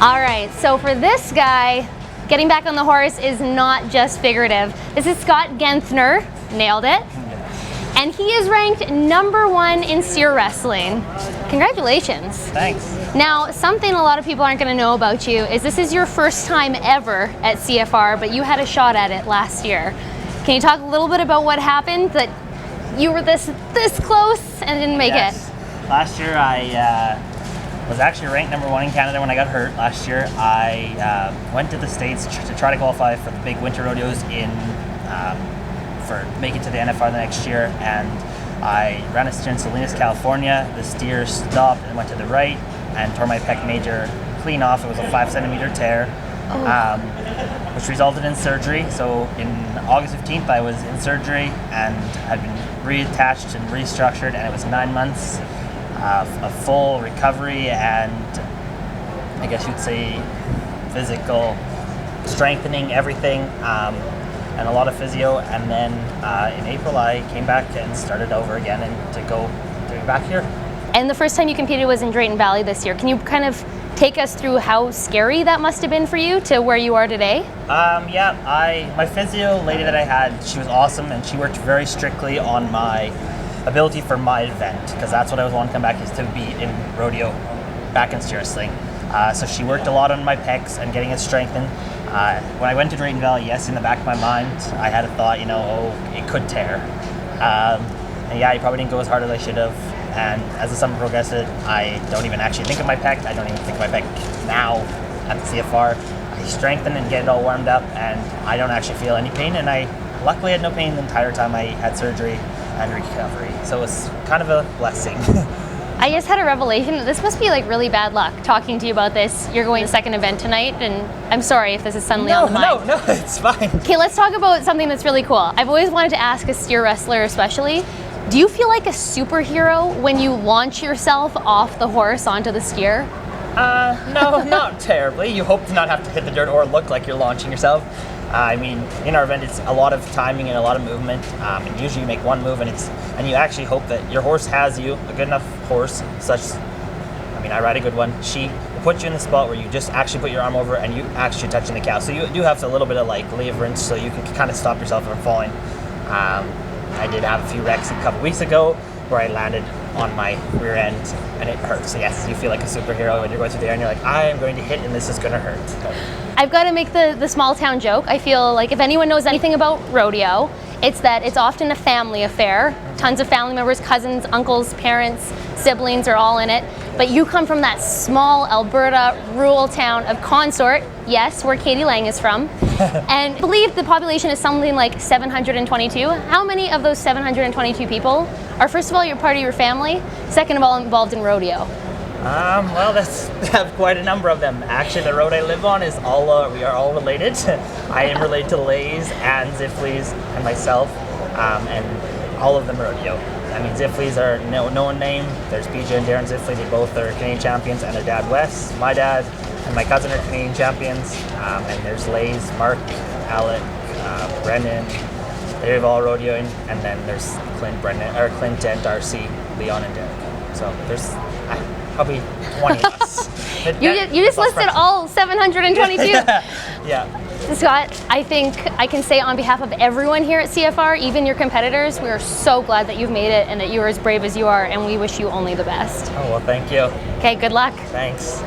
All right, so for this guy, getting back on the horse is not just figurative. This is Scott Guenthner, nailed it. And he is ranked #1 in steer wrestling. Congratulations. Thanks. Now, something a lot of people aren't going to know about you is this is your first time ever at CFR, but you had a shot at it last year. Can you talk a little bit about what happened, that you were this close and didn't make it? Last year I was actually ranked #1 in Canada when I got hurt. Last year I went to the States to try to qualify for the big winter rodeos for make it to the NFR the next year, and I ran a steer in Salinas, California. The steer stopped and went to the right and tore my pec major clean off. It was a 5-centimeter tear, which resulted in surgery. So in August 15th I was in surgery and had been reattached and restructured, and it was 9 months of full recovery and I guess you'd say physical strengthening, everything, and a lot of physio. And then in April I came back and started over again and to go back here. And the first time you competed was in Drayton Valley this year. Can you kind of take us through how scary that must have been for you to where you are today? My physio lady that I had, she was awesome, and she worked very strictly on my ability for my event, because that's what I was wanting to come back, is to be in rodeo, back in steer wrestling. So she worked a lot on my pecs and getting it strengthened. When I went to Drayton Valley, yes, in the back of my mind, I had a thought, it could tear. And yeah, I probably didn't go as hard as I should have. And as the summer progressed, I don't even actually think of my pec. I don't even think of my pec now at the CFR. I strengthen and get it all warmed up, and I don't actually feel any pain. And I luckily had no pain the entire time I had surgery and recovery. So it was kind of a blessing. I just had a revelation. This must be like really bad luck talking to you about this. You're going to the second event tonight, and I'm sorry if this is suddenly on the mind. No, it's fine. Okay, let's talk about something that's really cool. I've always wanted to ask a steer wrestler especially, do you feel like a superhero when you launch yourself off the horse onto the steer? No, not terribly. You hope to not have to hit the dirt or look like you're launching yourself. I mean, in our event, it's a lot of timing and a lot of movement. And usually you make one move, and you actually hope that your horse has you, a good enough horse, I ride a good one. She will put you in the spot where you just actually put your arm over and you actually touching the cow. So you do have a little bit of like leverage, so you can kind of stop yourself from falling. I did have a few wrecks a couple weeks ago where I landed on my rear end and it hurts. So yes, you feel like a superhero when you're going through the air and you're like, I am going to hit and this is going to hurt. I've got to make the small town joke. I feel like if anyone knows anything about rodeo, it's that it's often a family affair. Tons of family members, cousins, uncles, parents, siblings are all in it. But you come from that small Alberta rural town of Consort, yes, where Katie Lang is from, and I believe the population is something like 722. How many of those 722 people are, first of all, you're part of your family, second of all, involved in rodeo? Well, that's have quite a number of them. Actually, the road I live on is we are all related. I am related to Lays and Ziffleys and myself, and all of them rodeo. I mean, Ziffleys are known name. There's BJ and Darren Ziffley. They both are Canadian champions, and their dad Wes, my dad, and my cousin are Canadian champions. And there's Lays, Mark, Alec, Brennan. They've all rodeoing, and then there's Clint and Darcy, Leon and Derek. So there's probably 20 of us. You just listed all 722. Yeah. Scott, I think I can say on behalf of everyone here at CFR, even your competitors, we are so glad that you've made it and that you are as brave as you are, and we wish you only the best. Oh, well, thank you. Okay, good luck. Thanks.